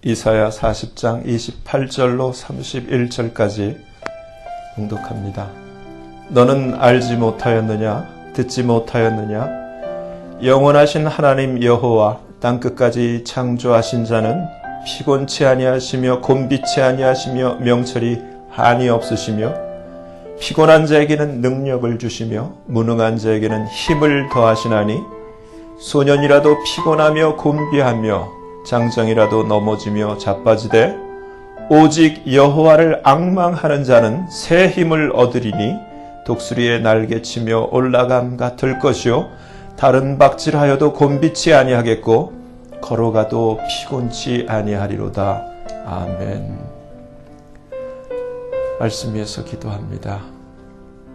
이사야 40장 28절로 31절까지 봉독합니다. 너는 알지 못하였느냐? 듣지 못하였느냐? 영원하신 하나님 여호와 땅끝까지 창조하신 자는 피곤치 아니하시며 곤비치 아니하시며 명철이 한이 없으시며 피곤한 자에게는 능력을 주시며 무능한 자에게는 힘을 더하시나니 소년이라도 피곤하며 곤비하며 장정이라도 넘어지며 자빠지되 오직 여호와를 앙망하는 자는 새 힘을 얻으리니 독수리의 날개치며 올라감 같을 것이요 다른 박질하여도 곤비치 아니하겠고 걸어가도 피곤치 아니하리로다. 아멘. 말씀 위에서 기도합니다.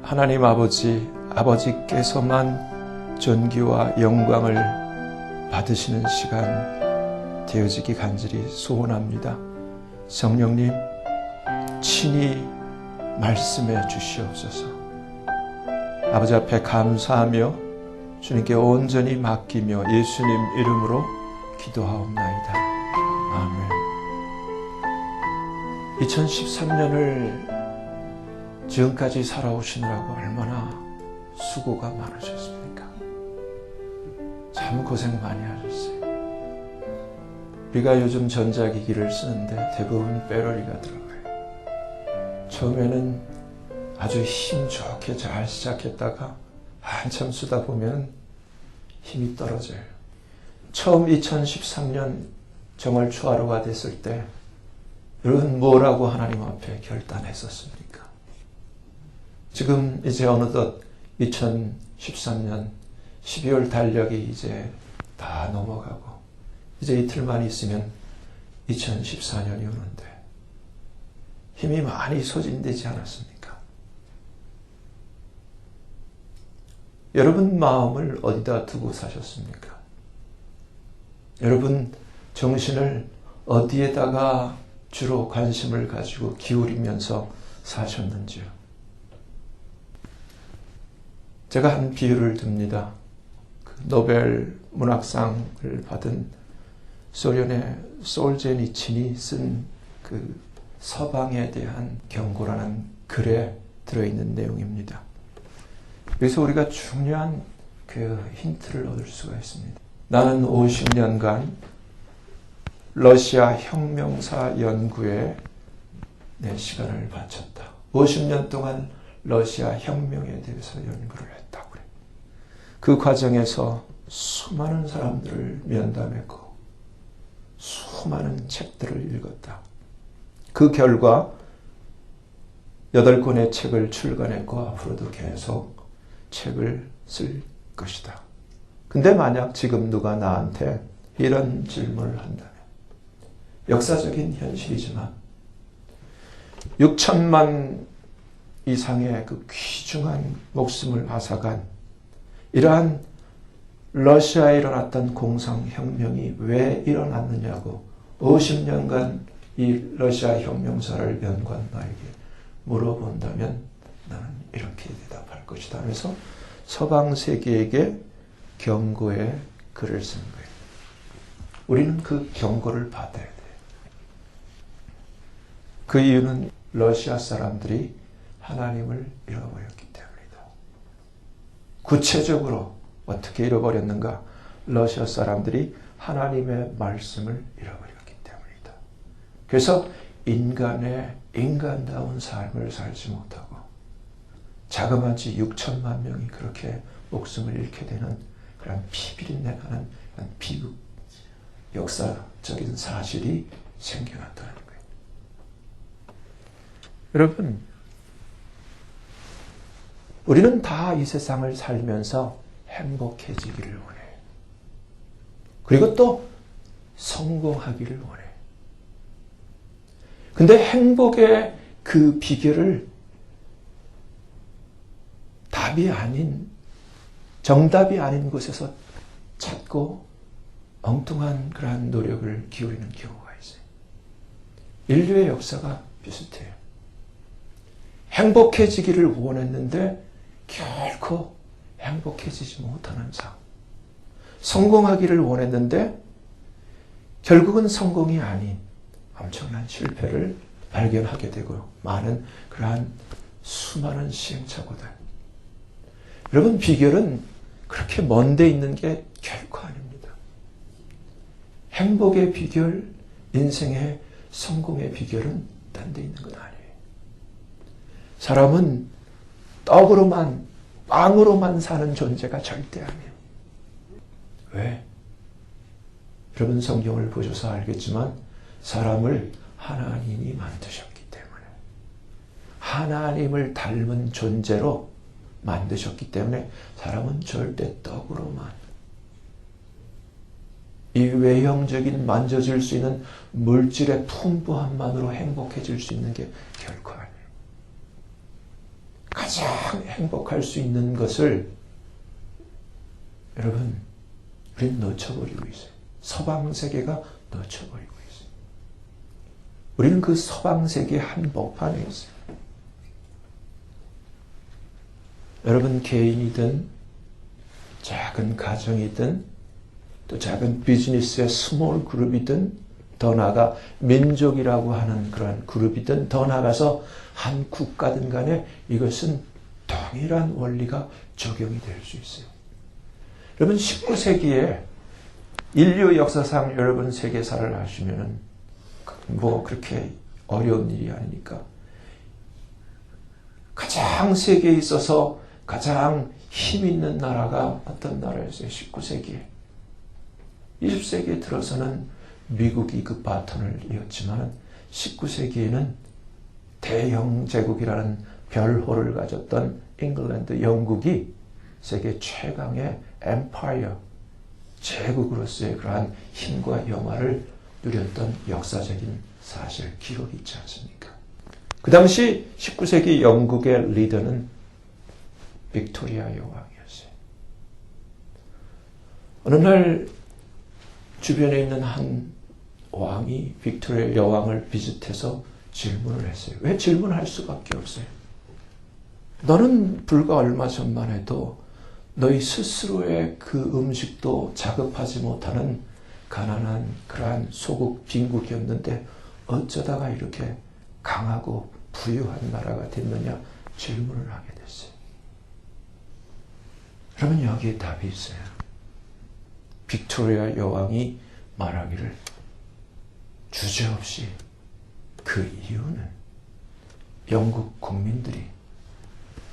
하나님 아버지께서만 존귀와 영광을 받으시는 시간 되어지기 간절히 소원합니다. 성령님 친히 말씀해 주시옵소서. 아버지 앞에 감사하며 주님께 온전히 맡기며 예수님 이름으로 기도하옵나이다. 아멘. 2013년을 지금까지 살아오시느라고 얼마나 수고가 많으셨습니까? 참 고생 많이 하셨어요. 우리가 요즘 전자기기를 쓰는데 대부분 배터리가 들어가요. 처음에는 아주 힘 좋게 잘 시작했다가 한참 쓰다 보면 힘이 떨어져요. 처음 2013년 정월 초하루가 됐을 때 여러분 뭐라고 하나님 앞에 결단했었습니까? 지금 이제 어느덧 2013년 12월 달력이 이제 다 넘어가고 이제 이틀만 있으면 2014년이 오는데 힘이 많이 소진되지 않았습니까? 여러분 마음을 어디다 두고 사셨습니까? 여러분 정신을 어디에다가 주로 관심을 가지고 기울이면서 사셨는지요? 제가 한 비유를 듭니다. 노벨 문학상을 받은 소련의 솔제니친이 쓴 그 서방에 대한 경고라는 글에 들어있는 내용입니다. 여기서 우리가 중요한 그 힌트를 얻을 수가 있습니다. 나는 50년간 러시아 혁명사 연구에 내 시간을 바쳤다. 50년 동안 러시아 혁명에 대해서 연구를 했다고 그래. 그 과정에서 수많은 사람들을 면담했고 수많은 책들을 읽었다. 그 결과 8권의 책을 출간했고 앞으로도 계속 책을 쓸 것이다. 근데 만약 지금 누가 나한테 이런 질문을 한다면 역사적인 현실이지만 6천만 이상의 그 귀중한 목숨을 앗아간 이러한 러시아에 일어났던 공산혁명이 왜 일어났느냐고 50년간 이 러시아 혁명사를 연구한 나에게 물어본다면 나는 이렇게 대답할 것이다 하면서 서방 세계에게 경고의 글을 쓴 거예요. 우리는 그 경고를 받아야 돼요. 그 이유는 러시아 사람들이 하나님을 잃어버렸기 때문이다. 구체적으로 어떻게 잃어버렸는가? 러시아 사람들이 하나님의 말씀을 잃어버렸기 때문이다. 그래서 인간다운 삶을 살지 못하고 자그마치 6천만 명이 그렇게 목숨을 잃게 되는 그런 피비린내나는 비극, 역사적인 사실이 생겨났다는 거예요. 여러분, 우리는 다 이 세상을 살면서 행복해지기를 원해요. 그리고 또 성공하기를 원해요. 근데 행복의 그 비결을 답이 아닌, 정답이 아닌 곳에서 찾고 엉뚱한 그러한 노력을 기울이는 경우가 있어요. 인류의 역사가 비슷해요. 행복해지기를 원했는데 결코 행복해지지 못하는 삶. 성공하기를 원했는데 결국은 성공이 아닌 엄청난 실패를 발견하게 되고 많은 그러한 수많은 시행착오들. 여러분, 비결은 그렇게 먼데 있는 게 결코 아닙니다. 행복의 비결, 인생의 성공의 비결은 딴 데 있는 건 아니에요. 사람은 떡으로만, 빵으로만 사는 존재가 절대 아니에요. 왜? 여러분, 성경을 보셔서 알겠지만 사람을 하나님이 만드셨기 때문에, 하나님을 닮은 존재로 만드셨기 때문에 사람은 절대 떡으로만, 이 외형적인 만져질 수 있는 물질의 풍부함만으로 행복해질 수 있는 게 결코 아니에요. 가장 행복할 수 있는 것을 여러분, 우리는 놓쳐버리고 있어요. 서방 세계가 놓쳐버리고 있어요. 우리는 그 서방 세계의 한복판에 있어요. 여러분, 개인이든 작은 가정이든 또 작은 비즈니스의 스몰 그룹이든 더 나아가 민족이라고 하는 그런 그룹이든 더 나아가서 한 국가든 간에 이것은 동일한 원리가 적용이 될 수 있어요. 여러분, 19세기에 인류 역사상 여러분 세계사를 하시면은 뭐 그렇게 어려운 일이 아니니까 가장 세계에 있어서 가장 힘 있는 나라가 어떤 나라였어요? 19세기에. 20세기에 들어서는 미국이 그 바톤을 이었지만 19세기에는 대영 제국이라는 별호를 가졌던 잉글랜드, 영국이 세계 최강의 엠파이어, 제국으로서의 그러한 힘과 영화를 누렸던 역사적인 사실, 기록이 있지 않습니까? 그 당시 19세기 영국의 리더는 빅토리아 여왕이었어요. 어느 날 주변에 있는 한 왕이 빅토리아 여왕을 비슷해서 질문을 했어요. 왜 질문할 수밖에 없어요? 너는 불과 얼마 전만 해도 너희 스스로의 그 음식도 자급하지 못하는 가난한 그러한 소국 빈국이었는데 어쩌다가 이렇게 강하고 부유한 나라가 됐느냐 질문을 하게 됐어요. 그러면 여기에 답이 있어요. 빅토리아 여왕이 말하기를 주저없이 그 이유는 영국 국민들이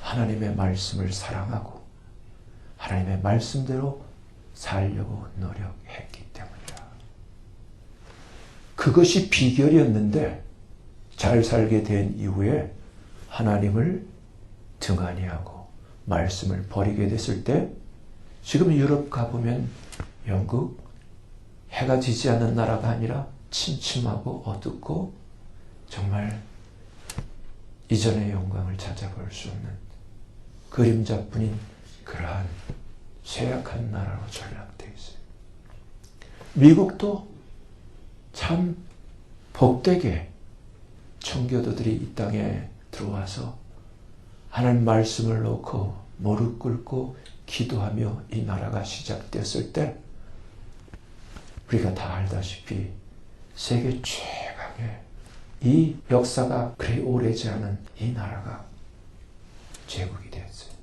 하나님의 말씀을 사랑하고 하나님의 말씀대로 살려고 노력했기 때문이다. 그것이 비결이었는데 잘 살게 된 이후에 하나님을 등한히하고 말씀을 버리게 됐을 때 지금 유럽 가보면 영국 해가 지지 않는 나라가 아니라 침침하고 어둡고 정말 이전의 영광을 찾아볼 수 없는 그림자뿐인 그러한 쇠약한 나라로 전락되어 있어요. 미국도 참 복되게 청교도들이 이 땅에 들어와서 하나님 말씀을 놓고 무릎 꿇고 기도하며 이 나라가 시작됐을 때 우리가 다 알다시피 세계 최강의 이 역사가 그리 오래지 않은 이 나라가 제국이 됐어요.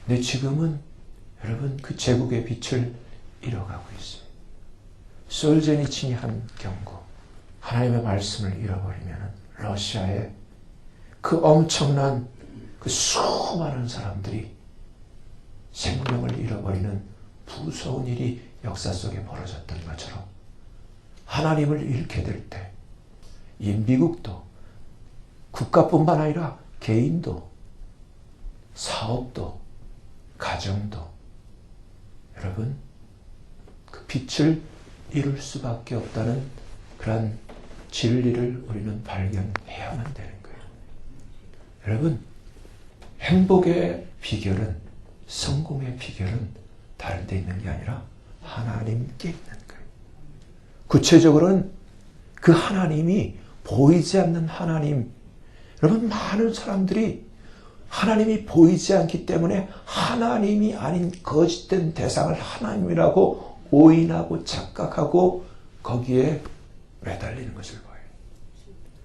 근데 지금은 여러분 그 제국의 빛을 잃어가고 있어요. 솔제니친이 한 경고, 하나님의 말씀을 잃어버리면 러시아의 그 엄청난 그 수많은 사람들이 생명을 잃어버리는 무서운 일이 역사 속에 벌어졌던 것처럼 하나님을 잃게 될 때 이 미국도 국가뿐만 아니라 개인도 사업도 가정도 여러분 그 빛을 잃을 수밖에 없다는 그런 진리를 우리는 발견해야만 되는 거예요. 여러분 행복의 비결은 성공의 비결은 다른 데 있는 게 아니라 하나님께 있는 거예요. 구체적으로는 그 하나님이 보이지 않는 하나님. 여러분 많은 사람들이 하나님이 보이지 않기 때문에 하나님이 아닌 거짓된 대상을 하나님이라고 오인하고 착각하고 거기에 매달리는 것을 봐요.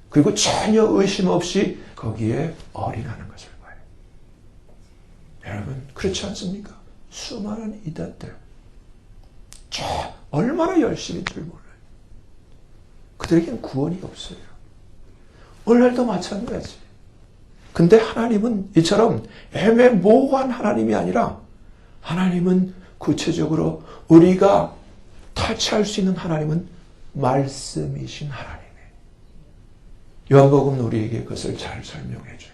그리고 전혀 의심 없이 거기에 올인하는 것을 봐요. 여러분 그렇지 않습니까? 수많은 이단들 얼마나 열심히들 몰라요. 그들에겐 구원이 없어요. 오늘날도 마찬가지. 근데 하나님은 이처럼 애매모호한 하나님이 아니라 하나님은 구체적으로 우리가 타치할 수 있는 하나님은 말씀이신 하나님이에요. 요한복음은 우리에게 그것을 잘 설명해 줘요.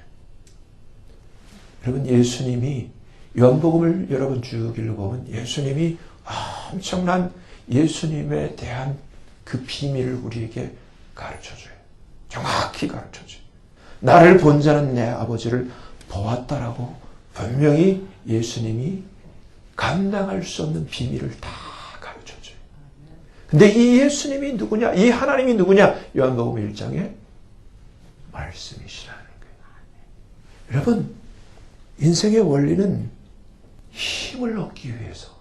여러분 예수님이 요한복음을 여러분 쭉 읽어보면 예수님이 엄청난 예수님에 대한 그 비밀을 우리에게 가르쳐줘요. 정확히 가르쳐줘요. 나를 본 자는 내 아버지를 보았다라고 분명히 예수님이 감당할 수 없는 비밀을 다 가르쳐줘요. 근데 이 예수님이 누구냐? 이 하나님이 누구냐? 요한복음 1장에 말씀이시라는 거예요. 여러분 인생의 원리는 힘을 얻기 위해서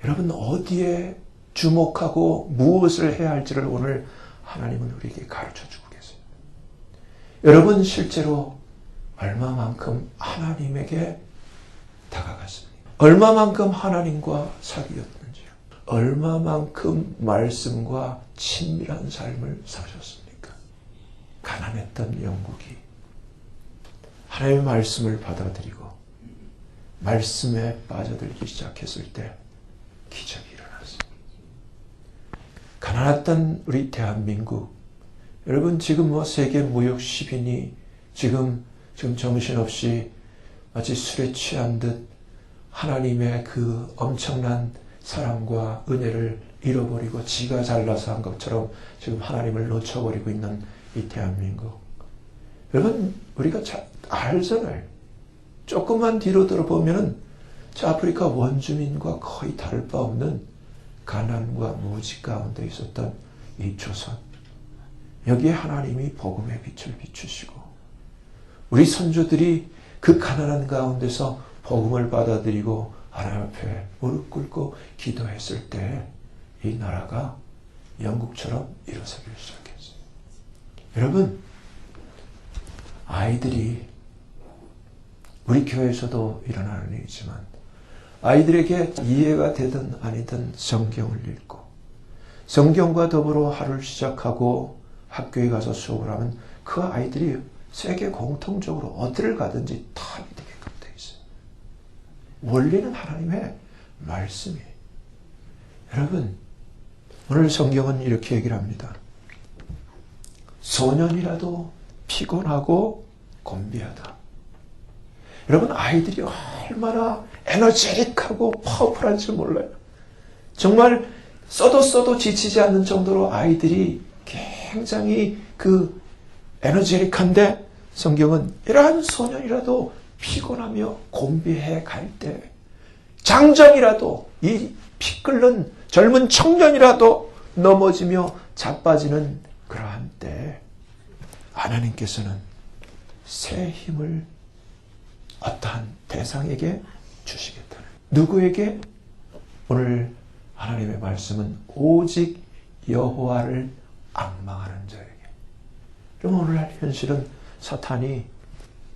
여러분 어디에 주목하고 무엇을 해야 할지를 오늘 하나님은 우리에게 가르쳐주고 계세요. 여러분 실제로 얼마만큼 하나님에게 다가갔습니까? 얼마만큼 하나님과 사귀었는지요? 얼마만큼 말씀과 친밀한 삶을 사셨습니까? 가난했던 영국이 하나님의 말씀을 받아들이고 말씀에 빠져들기 시작했을 때 기적이 일어났습니다. 가난했던 우리 대한민국, 여러분 지금 세계 무역 10인이 지금 정신없이 마치 술에 취한 듯 하나님의 그 엄청난 사랑과 은혜를 잃어버리고 지가 잘나서 한 것처럼 지금 하나님을 놓쳐버리고 있는 이 대한민국. 여러분 우리가 잘 알잖아요. 조금만 뒤로 들어보면은 저 아프리카 원주민과 거의 다를 바 없는 가난과 무지 가운데 있었던 이 조선. 여기에 하나님이 복음의 빛을 비추시고 우리 선조들이 그 가난한 가운데서 복음을 받아들이고 하나님 앞에 무릎 꿇고 기도했을 때 이 나라가 영국처럼 일어서기 시작했어요. 여러분 아이들이 우리 교회에서도 일어나는 일이지만 아이들에게 이해가 되든 아니든 성경을 읽고 성경과 더불어 하루를 시작하고 학교에 가서 수업을 하면 그 아이들이 세계 공통적으로 어디를 가든지 탑이 되게끔 돼 있어요. 원리는 하나님의 말씀이에요. 여러분 오늘 성경은 이렇게 얘기를 합니다. 소년이라도 피곤하고 곤비하다. 여러분 아이들이 얼마나 에너제틱하고 파워풀한지 몰라요. 정말 써도 지치지 않는 정도로 아이들이 굉장히 그 에너제틱한데 성경은 이러한 소년이라도 피곤하며 곤비해 갈 때 장정이라도 이 피 끓는 젊은 청년이라도 넘어지며 자빠지는 그러한 때 하나님께서는 새 힘을 어떠한 대상에게 주시겠다는. 누구에게? 오늘 하나님의 말씀은 오직 여호와를 앙망하는 자에게. 그럼 오늘날 현실은 사탄이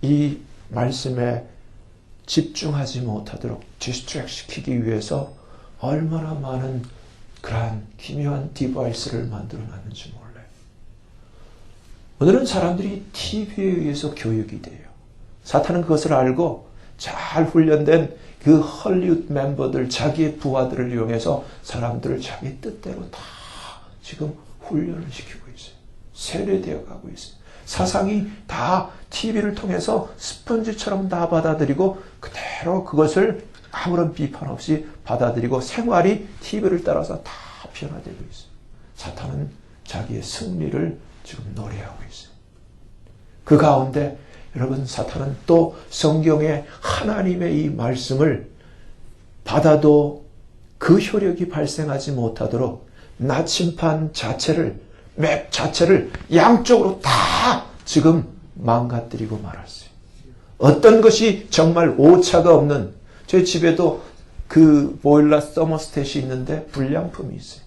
이 말씀에 집중하지 못하도록 디스트랙 시키기 위해서 얼마나 많은 그러한 기묘한 디바이스를 만들어 놨는지 몰라요. 오늘은 사람들이 TV에 의해서 교육이 돼요. 사탄은 그것을 알고 잘 훈련된 그 헐리우드 멤버들, 자기의 부하들을 이용해서 사람들을 자기 뜻대로 다 지금 훈련을 시키고 있어요. 세뇌되어 가고 있어요. 사상이 다 TV를 통해서 스펀지처럼 다 받아들이고 그대로 그것을 아무런 비판 없이 받아들이고 생활이 TV를 따라서 다 변화되고 있어요. 사탄은 자기의 승리를 지금 노래하고 있어요. 그 가운데 여러분 사탄은 또 성경의 하나님의 이 말씀을 받아도 그 효력이 발생하지 못하도록 나침판 자체를 맵 자체를 양쪽으로 다 지금 망가뜨리고 말았어요. 어떤 것이 정말 오차가 없는 제 집에도 그 보일러 서머스탯이 있는데 불량품이 있어요.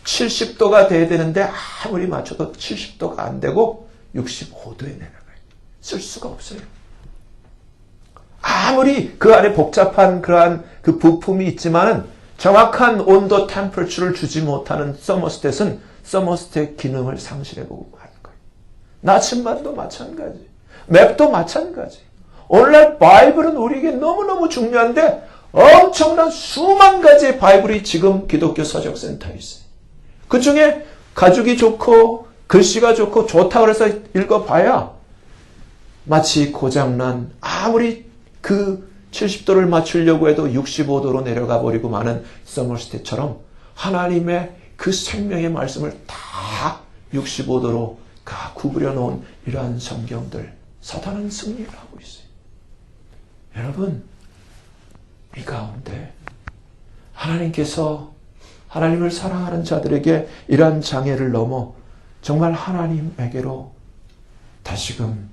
70도가 돼야 되는데 아무리 맞춰도 70도가 안 되고 65도에 내려가요. 쓸 수가 없어요. 아무리 그 안에 복잡한 그러한 그 부품이 있지만은 정확한 온도 템퍼처를 주지 못하는 서머스탯은 서머스탯 기능을 상실해보고 하는 거예요. 나침반도 마찬가지. 맵도 마찬가지. 오늘날 바이블은 우리에게 너무너무 중요한데 엄청난 수만 가지의 바이블이 지금 기독교 서적센터에 있어요. 그 중에 가죽이 좋고 글씨가 좋고 좋다고 해서 읽어봐야 마치 고장난 아무리 그 70도를 맞추려고 해도 65도로 내려가 버리고 마는 서머스탯처럼 하나님의 그 생명의 말씀을 다 65도로 다 구부려 놓은 이러한 성경들, 사탄은 승리를 하고 있어요. 여러분, 이 가운데 하나님께서 하나님을 사랑하는 자들에게 이러한 장애를 넘어 정말 하나님에게로 다시금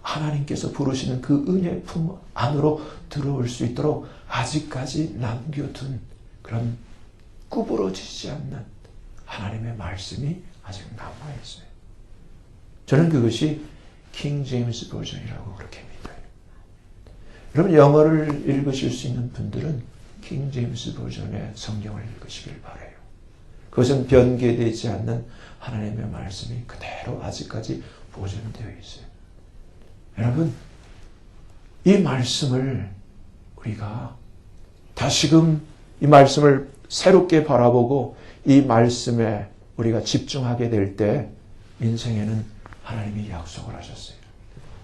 하나님께서 부르시는 그 은혜의 품 안으로 들어올 수 있도록 아직까지 남겨둔 그런 구부러지지 않는 하나님의 말씀이 아직 남아있어요. 저는 그것이 킹 제임스 버전이라고 그렇게 믿어요. 여러분 영어를 읽으실 수 있는 분들은 킹 제임스 버전의 성경을 읽으시길 바라요. 그것은 변개되지 않는 하나님의 말씀이 그대로 아직까지 보존되어 있어요. 여러분, 이 말씀을 우리가 다시금 이 말씀을 새롭게 바라보고 이 말씀에 우리가 집중하게 될 때 인생에는 하나님이 약속을 하셨어요.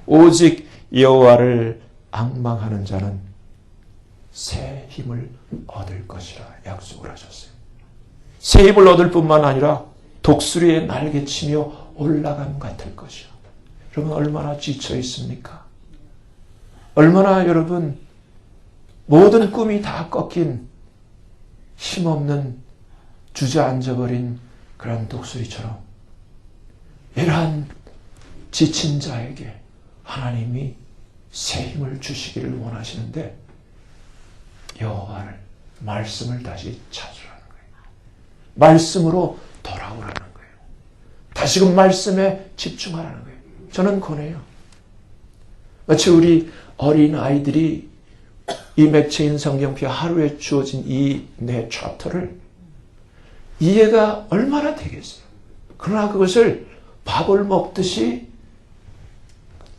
오직 여호와를 앙망하는 자는 새 힘을 얻을 것이라 약속을 하셨어요. 새 힘을 얻을 뿐만 아니라 독수리의 날개치며 올라감 같을 것이요. 여러분 얼마나 지쳐 있습니까? 얼마나 여러분 모든 꿈이 다 꺾인 힘없는 주저앉아버린 그런 독수리처럼 이러한 지친 자에게 하나님이 새 힘을 주시기를 원하시는데 여호와를 말씀을 다시 찾으라는 거예요. 말씀으로 돌아오라는 거예요. 다시금 말씀에 집중하라는 거예요. 저는 권해요. 마치 우리 어린 아이들이 이 맥체인 성경표 하루에 주어진 이 네 챕터를 이해가 얼마나 되겠어요. 그러나 그것을 밥을 먹듯이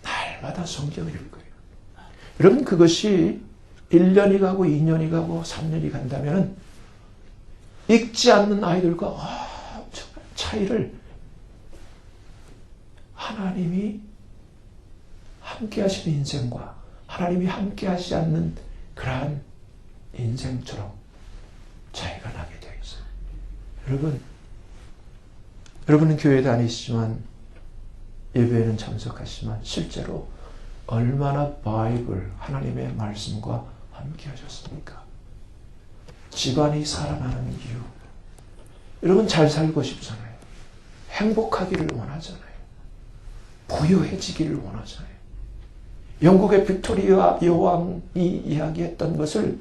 날마다 성경을 읽어요. 여러분 그것이 1년이 가고 2년이 가고 3년이 간다면 읽지 않는 아이들과 엄청난 차이를 하나님이 함께 하시는 인생과 하나님이 함께 하시지 않는 그러한 인생처럼 차이가 나게 되어 있어요. 여러분은 교회 다니시지만 예배에는 참석하시지만 실제로 얼마나 바이블 하나님의 말씀과 함께 하셨습니까? 집안이 살아나는 이유. 여러분 잘 살고 싶잖아요. 행복하기를 원하잖아요. 부유해지기를 원하잖아요. 영국의 빅토리아 여왕이 이야기했던 것을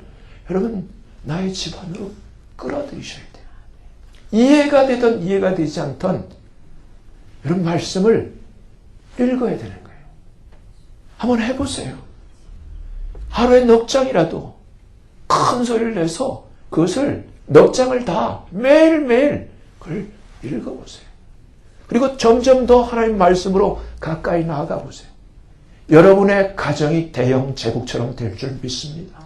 여러분 나의 집안으로 끌어들이셔야 돼요. 이해가 되든 이해가 되지 않든 여러분 말씀을 읽어야 되는 거예요. 한번 해보세요. 하루에 넉 장이라도 큰 소리를 내서 그것을 넉 장을 다 매일매일 그걸 읽어보세요. 그리고 점점 더 하나님 말씀으로 가까이 나아가 보세요. 여러분의 가정이 대형 제국처럼 될 줄 믿습니다.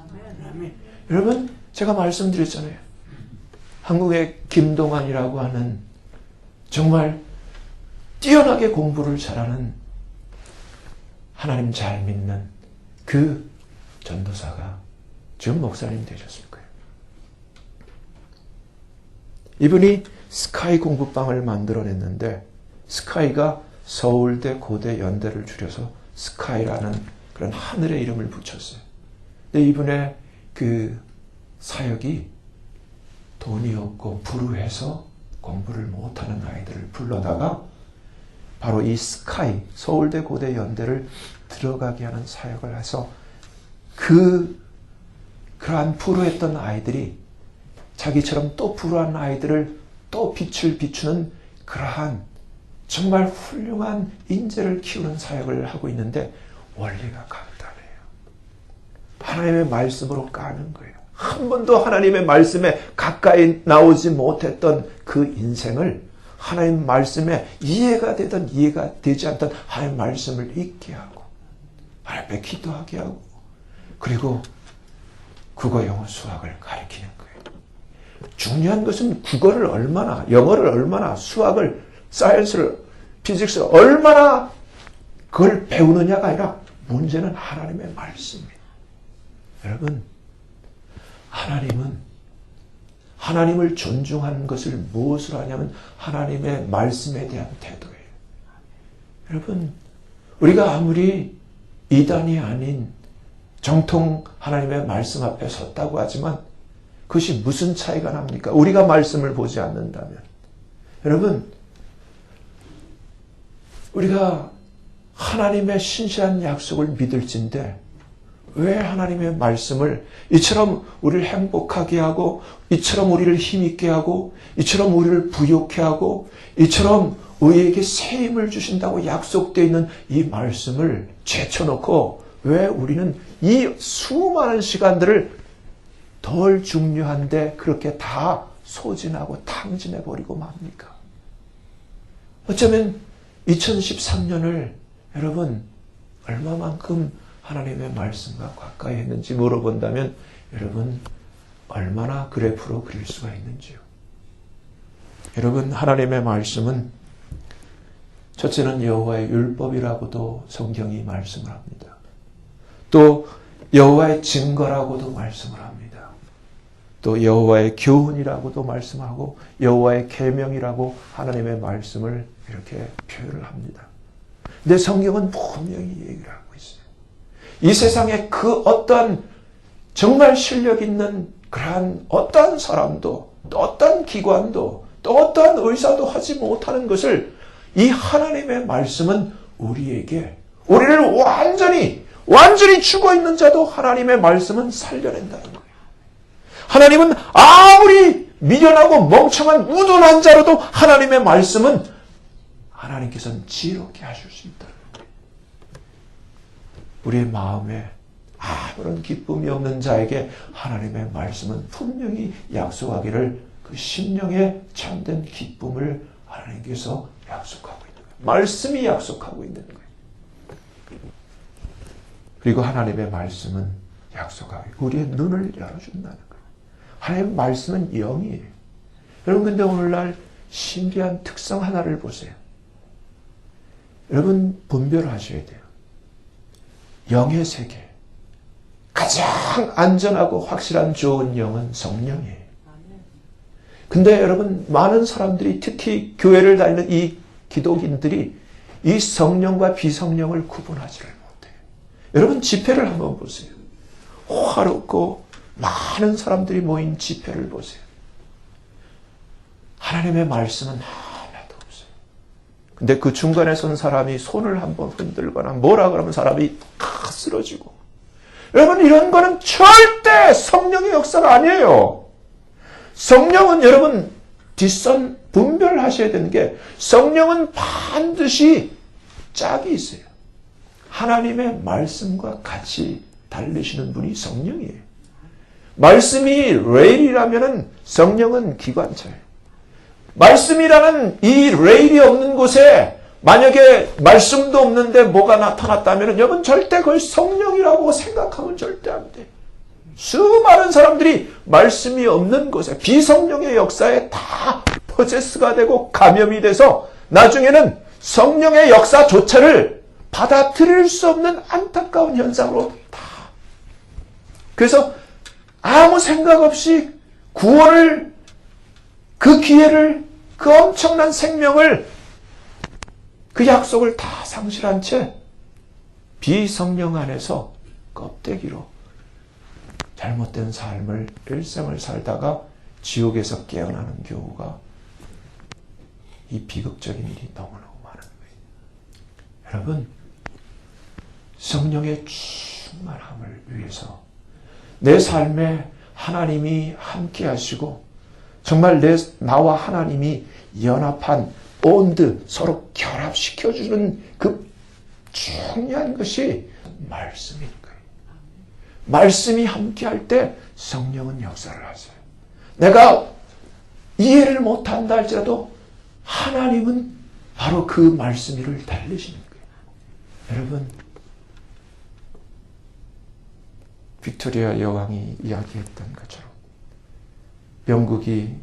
여러분 제가 말씀드렸잖아요. 한국의 김동완이라고 하는 정말 뛰어나게 공부를 잘하는 하나님 잘 믿는 그 전도사가 지금 목사님 되셨을 거예요. 이분이 스카이 공부방을 만들어냈는데 스카이가 서울대, 고대, 연대를 줄여서 스카이라는 그런 하늘의 이름을 붙였어요. 근데 이분의 그 사역이 돈이 없고 불우해서 공부를 못하는 아이들을 불러다가 바로 이 스카이, 서울대, 고대, 연대를 들어가게 하는 사역을 해서 그러한 불우했던 아이들이 자기처럼 또 불우한 아이들을 또 빛을 비추는 그러한 정말 훌륭한 인재를 키우는 사역을 하고 있는데 원리가 간단해요. 하나님의 말씀으로 까는 거예요. 한 번도 하나님의 말씀에 가까이 나오지 못했던 그 인생을 하나님 말씀에 이해가 되든 이해가 되지 않든 하나님 말씀을 읽게 하고 하나님께 기도하게 하고 그리고 국어, 영어, 수학을 가르치는 거예요. 중요한 것은 국어를 얼마나, 영어를 얼마나, 수학을, 사이언스를, 피직스를 얼마나 그걸 배우느냐가 아니라 문제는 하나님의 말씀이에요. 여러분, 하나님을 존중하는 것을 무엇으로 하냐면 하나님의 말씀에 대한 태도예요. 여러분, 우리가 아무리 이단이 아닌 정통 하나님의 말씀 앞에 섰다고 하지만 그것이 무슨 차이가 납니까? 우리가 말씀을 보지 않는다면. 여러분, 우리가 하나님의 신실한 약속을 믿을진데 왜 하나님의 말씀을 이처럼 우리를 행복하게 하고 이처럼 우리를 힘있게 하고 이처럼 우리를 부욕해 하고 이처럼 우리에게 새 힘을 주신다고 약속되어 있는 이 말씀을 제쳐놓고 왜 우리는 이 수많은 시간들을 덜 중요한데 그렇게 다 소진하고 탕진해버리고 맙니까? 어쩌면 2013년을 여러분 얼마만큼 하나님의 말씀과 가까이 했는지 물어본다면 여러분 얼마나 그래프로 그릴 수가 있는지요. 여러분 하나님의 말씀은 첫째는 여호와의 율법이라고도 성경이 말씀을 합니다. 또 여호와의 증거라고도 말씀을 합니다. 또 여호와의 교훈이라고도 말씀하고 여호와의 계명이라고 하나님의 말씀을 이렇게 표현을 합니다. 근데 성경은 분명히 얘기를 하고 있어요. 이 세상에 그 어떤 정말 실력 있는 그러한 어떤 사람도 또 어떤 기관도 또 어떤 의사도 하지 못하는 것을 이 하나님의 말씀은 우리에게 우리를 완전히 죽어있는 자도 하나님의 말씀은 살려낸다는 거예요. 하나님은 아무리 미련하고 멍청한 우둔한 자로도 하나님의 말씀은 하나님께서는 지혜롭게 하실 수 있다는 거예요. 우리의 마음에 아무런 기쁨이 없는 자에게 하나님의 말씀은 분명히 약속하기를 그 심령의 참된 기쁨을 하나님께서 약속하고 있는 거예요. 말씀이 약속하고 있는 거예요. 그리고 하나님의 말씀은 약속하고 우리의 눈을 열어준다는 거예요. 하나님의 말씀은 영이에요. 여러분 근데 오늘날 신비한 특성 하나를 보세요. 여러분 분별하셔야 돼요. 영의 세계. 가장 안전하고 확실한 좋은 영은 성령이에요. 근데 여러분 많은 사람들이 특히 교회를 다니는 이 기독인들이 이 성령과 비성령을 구분하지를 못해요. 여러분 집회를 한번 보세요. 화롭고 많은 사람들이 모인 집회를 보세요. 하나님의 말씀은 하나도 없어요. 근데 그 중간에 선 사람이 손을 한번 흔들거나 뭐라 그러면 사람이 다 쓰러지고 여러분 이런 거는 절대 성령의 역사가 아니에요. 성령은 여러분 뒷선 분별하셔야 되는 게 성령은 반드시 짝이 있어요. 하나님의 말씀과 같이 달리시는 분이 성령이에요. 말씀이 레일이라면 성령은 기관차예요. 말씀이라는 이 레일이 없는 곳에 만약에 말씀도 없는데 뭐가 나타났다면 여러분 절대 그걸 성령이라고 생각하면 절대 안 돼요. 수많은 사람들이 말씀이 없는 곳에 비성령의 역사에 다 포제스가 되고 감염이 돼서 나중에는 성령의 역사조차를 받아들일 수 없는 안타까운 현상으로 다. 그래서 아무 생각 없이 구원을 그 기회를 그 엄청난 생명을 그 약속을 다 상실한 채 비성령 안에서 껍데기로 잘못된 삶을 일생을 살다가 지옥에서 깨어나는 경우가 이 비극적인 일이 너무너무 많은 거예요. 여러분 성령의 충만함을 위해서 내 삶에 하나님이 함께 하시고 정말 나와 하나님이 연합한 본드, 서로 결합시켜주는 그 중요한 것이 말씀인 거예요. 말씀이 함께할 때 성령은 역사를 하세요. 내가 이해를 못한다 할지라도 하나님은 바로 그 말씀 위를 달리시는 거예요. 여러분, 빅토리아 여왕이 이야기했던 것처럼 영국이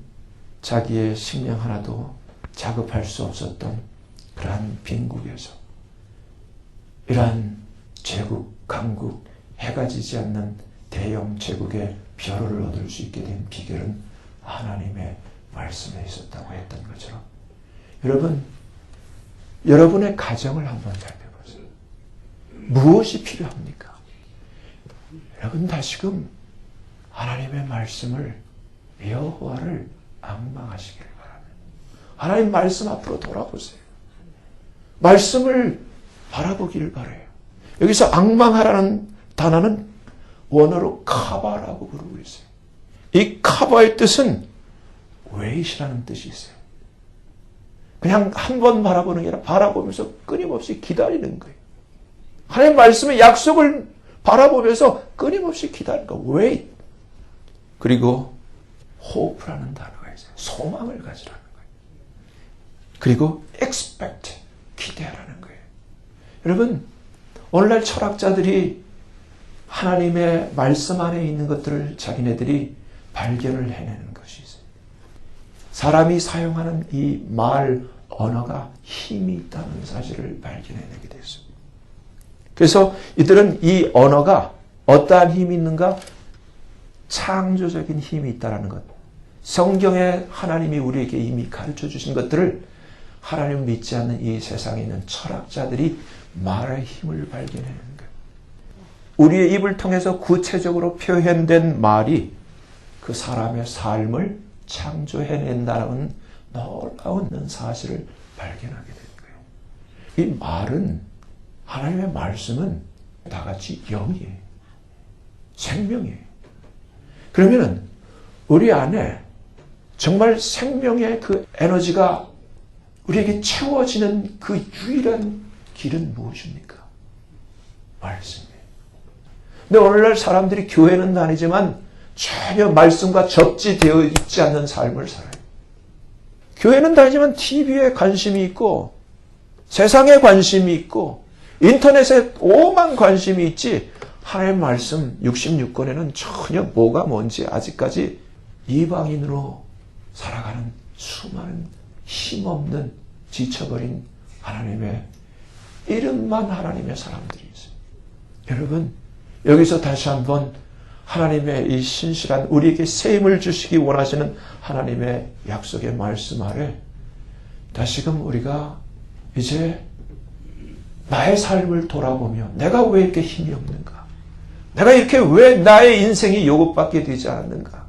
자기의 식량 하나도 자급할 수 없었던 그러한 빈국에서 이러한 제국, 강국, 해가 지지 않는 대영 제국의 별을 얻을 수 있게 된 비결은 하나님의 말씀에 있었다고 했던 것처럼 여러분, 여러분의 가정을 한번 잘 해보세요. 무엇이 필요합니까? 여러분 다시금 하나님의 말씀을 여호와를 앙망하시기를 바랍니다. 하나님 말씀 앞으로 돌아보세요. 말씀을 바라보기를 바라요. 여기서 앙망하라는 단어는 원어로 카바라고 부르고 있어요. 이 카바의 뜻은 웨이트라는 뜻이 있어요. 그냥 한 번 바라보는 게 아니라 바라보면서 끊임없이 기다리는 거예요. 하나님 말씀의 약속을 바라보면서 끊임없이 기다리는 거예요. wait. 그리고 hope라는 단어가 있어요. 소망을 가지라는 거예요. 그리고 expect. 기대하라는 거예요. 여러분, 오늘날 철학자들이 하나님의 말씀 안에 있는 것들을 자기네들이 발견을 해내는 것이 있어요. 사람이 사용하는 이 말, 언어가 힘이 있다는 사실을 발견해내게 됐어요. 그래서 이들은 이 언어가 어떠한 힘이 있는가? 창조적인 힘이 있다는 것. 성경에 하나님이 우리에게 이미 가르쳐 주신 것들을 하나님을 믿지 않는 이 세상에 있는 철학자들이 말의 힘을 발견해내는 거예요. 우리의 입을 통해서 구체적으로 표현된 말이 그 사람의 삶을 창조해낸다는 놀라운 사실을 발견하게 된 거예요. 이 말은, 하나님의 말씀은 다같이 영이에요. 생명이에요. 그러면 우리 안에 정말 생명의 그 에너지가 우리에게 채워지는 그 유일한 길은 무엇입니까? 말씀이에요. 근데 오늘날 사람들이 교회는 다니지만 전혀 말씀과 접지되어 있지 않는 삶을 살아요. 교회는 다니지만 TV에 관심이 있고 세상에 관심이 있고 인터넷에 오만 관심이 있지 하나님의 말씀 66권에는 전혀 뭐가 뭔지 아직까지 이방인으로 살아가는 수많은 힘없는 지쳐버린 하나님의 이름만 하나님의 사람들이 있어요. 여러분, 여기서 다시 한번 하나님의 이 신실한 우리에게 새 힘을 주시기 원하시는 하나님의 약속의 말씀 아래 다시금 우리가 이제 나의 삶을 돌아보며 내가 왜 이렇게 힘이 없는가? 내가 이렇게 왜 나의 인생이 요것밖에 되지 않았는가?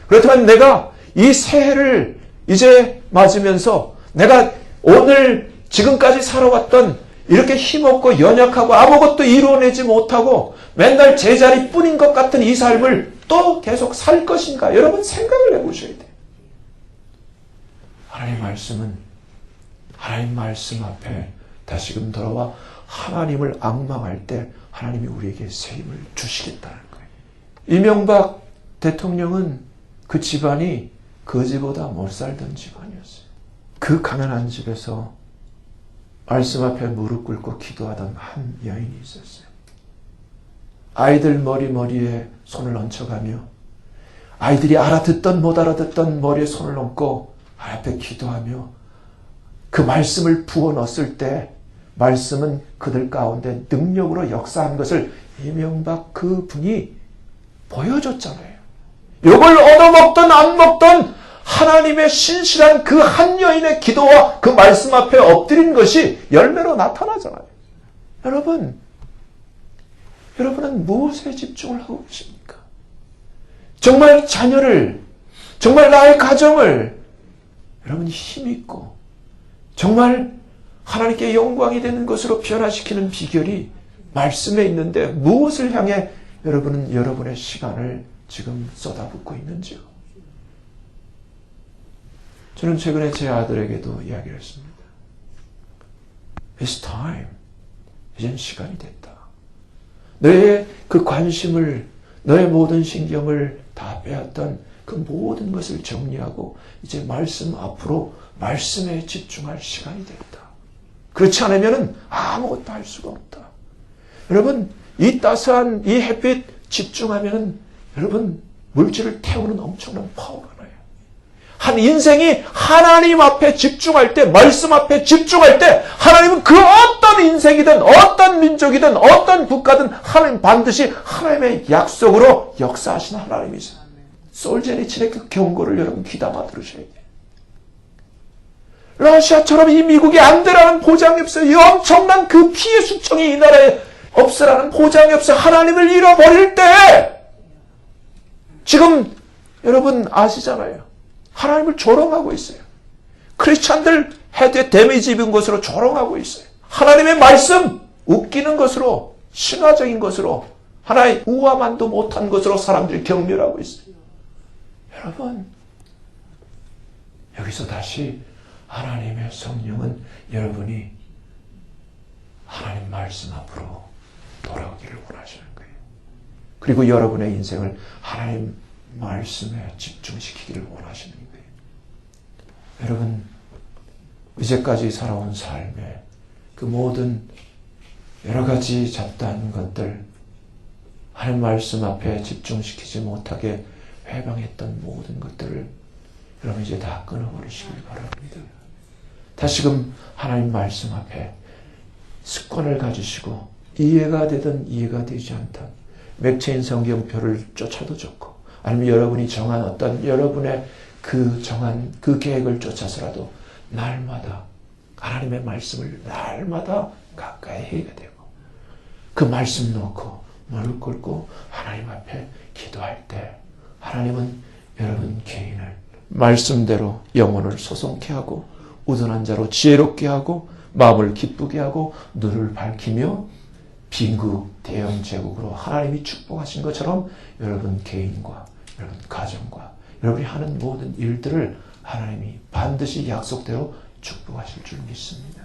그렇다면 내가 이 새해를 이제 맞으면서 내가 오늘 지금까지 살아왔던 이렇게 힘없고 연약하고 아무것도 이루어내지 못하고 맨날 제자리뿐인 것 같은 이 삶을 또 계속 살 것인가? 여러분 생각을 해보셔야 돼요. 하나님의 말씀은 하나님 말씀 앞에 다시금 돌아와 하나님을 앙망할 때 하나님이 우리에게 새 힘을 주시겠다는 거예요. 이명박 대통령은 그 집안이 거지보다 못 살던 집안이었어요. 그 가난한 집에서 말씀 앞에 무릎 꿇고 기도하던 한 여인이 있었어요. 아이들 머리에 손을 얹혀가며 아이들이 알아듣던 못 알아듣던 머리에 손을 얹고 앞에 기도하며 그 말씀을 부어 넣었을 때 말씀은 그들 가운데 능력으로 역사한 것을 이명박 그 분이 보여줬잖아요. 욕을 얻어먹던 안 먹던 하나님의 신실한 그 한 여인의 기도와 그 말씀 앞에 엎드린 것이 열매로 나타나잖아요. 여러분은 무엇에 집중을 하고 계십니까? 정말 자녀를, 정말 나의 가정을 여러분 힘있고 정말 하나님께 영광이 되는 것으로 변화시키는 비결이 말씀에 있는데 무엇을 향해 여러분은 여러분의 시간을 지금 쏟아붓고 있는지요? 저는 최근에 제 아들에게도 이야기를 했습니다. It's time. 이젠 시간이 됐다. 너의 그 관심을, 너의 모든 신경을 다 빼앗던 그 모든 것을 정리하고 이제 말씀 앞으로 말씀에 집중할 시간이 됐다. 그렇지 않으면 아무것도 할 수가 없다. 여러분, 이 따스한 이 햇빛 집중하면 여러분 물질을 태우는 엄청난 파워가 나요. 한 인생이 하나님 앞에 집중할 때, 말씀 앞에 집중할 때 하나님은 그 어떤 인생이든 어떤 민족이든 어떤 국가든 하나님 반드시 하나님의 약속으로 역사하시는 하나님이세요. 솔제니친의 그 경고를 여러분 귀담아 들으셔야 돼요. 러시아처럼 이 미국이 안 되라는 보장이 없어요. 이 엄청난 그 피해 수청이 이 나라에 없으라는 보장이 없어요. 하나님을 잃어버릴 때 지금 여러분 아시잖아요. 하나님을 조롱하고 있어요. 크리스찬들 헤드에 데미지 입은 것으로 조롱하고 있어요. 하나님의 말씀 웃기는 것으로, 신화적인 것으로, 하나의 우화만도 못한 것으로 사람들이 경멸하고 있어요. 여러분, 여기서 다시 하나님의 성령은 여러분이 하나님 말씀 앞으로 돌아오기를 원하시는 거예요. 그리고 여러분의 인생을 하나님 말씀에 집중시키기를 원하시는 거예요. 여러분, 이제까지 살아온 삶에 그 모든 여러 가지 잡다한 것들, 하나님 말씀 앞에 집중시키지 못하게 회방했던 모든 것들을 여러분 이제 다 끊어버리시길 바랍니다. 다시금 하나님 말씀 앞에 습관을 가지시고 이해가 되든 이해가 되지 않든 맥체인 성경표를 쫓아도 좋고 아니면 여러분이 정한 어떤 여러분의 그 정한 그 계획을 쫓아서라도 날마다 하나님의 말씀을 날마다 가까이 해야 되고 그 말씀 놓고 무릎 꿇고 하나님 앞에 기도할 때 하나님은 여러분 개인을 말씀대로 영혼을 소송케 하고 우둔한 자로 지혜롭게 하고 마음을 기쁘게 하고 눈을 밝히며 빈국 대영 제국으로 하나님이 축복하신 것처럼 여러분 개인과 여러분 가정과 여러분이 하는 모든 일들을 하나님이 반드시 약속대로 축복하실 줄 믿습니다.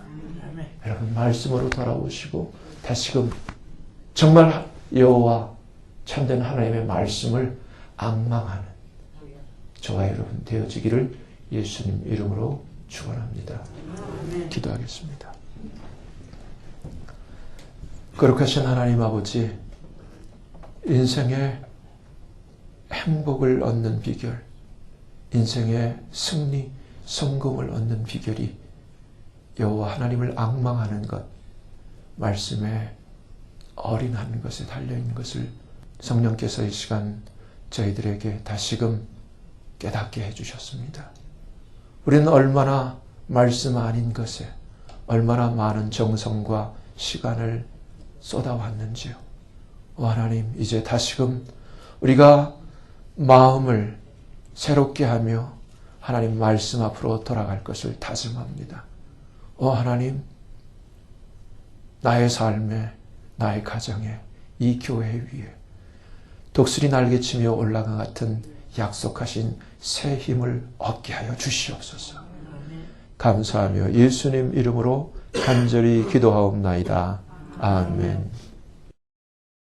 여러분 말씀으로 돌아오시고 다시금 정말 여호와 참된 하나님의 말씀을 앙망하는 저와 여러분 되어지기를 예수님 이름으로 축원합니다. 기도하겠습니다. 거룩하신 하나님 아버지, 인생의 행복을 얻는 비결, 인생의 승리, 성공을 얻는 비결이 여호와 하나님을 앙망하는 것, 말씀에 어린한 것에 달려있는 것을 성령께서 이 시간 저희들에게 다시금 깨닫게 해주셨습니다. 우리는 얼마나 말씀 아닌 것에 얼마나 많은 정성과 시간을 쏟아왔는지요. 하나님, 이제 다시금 우리가 마음을 새롭게 하며 하나님 말씀 앞으로 돌아갈 것을 다짐합니다. 하나님, 나의 삶에, 나의 가정에, 이 교회 위에 독수리 날개치며 올라간 같은 약속하신 새 힘을 얻게 하여 주시옵소서. 감사하며 예수님 이름으로 간절히 기도하옵나이다. 아멘.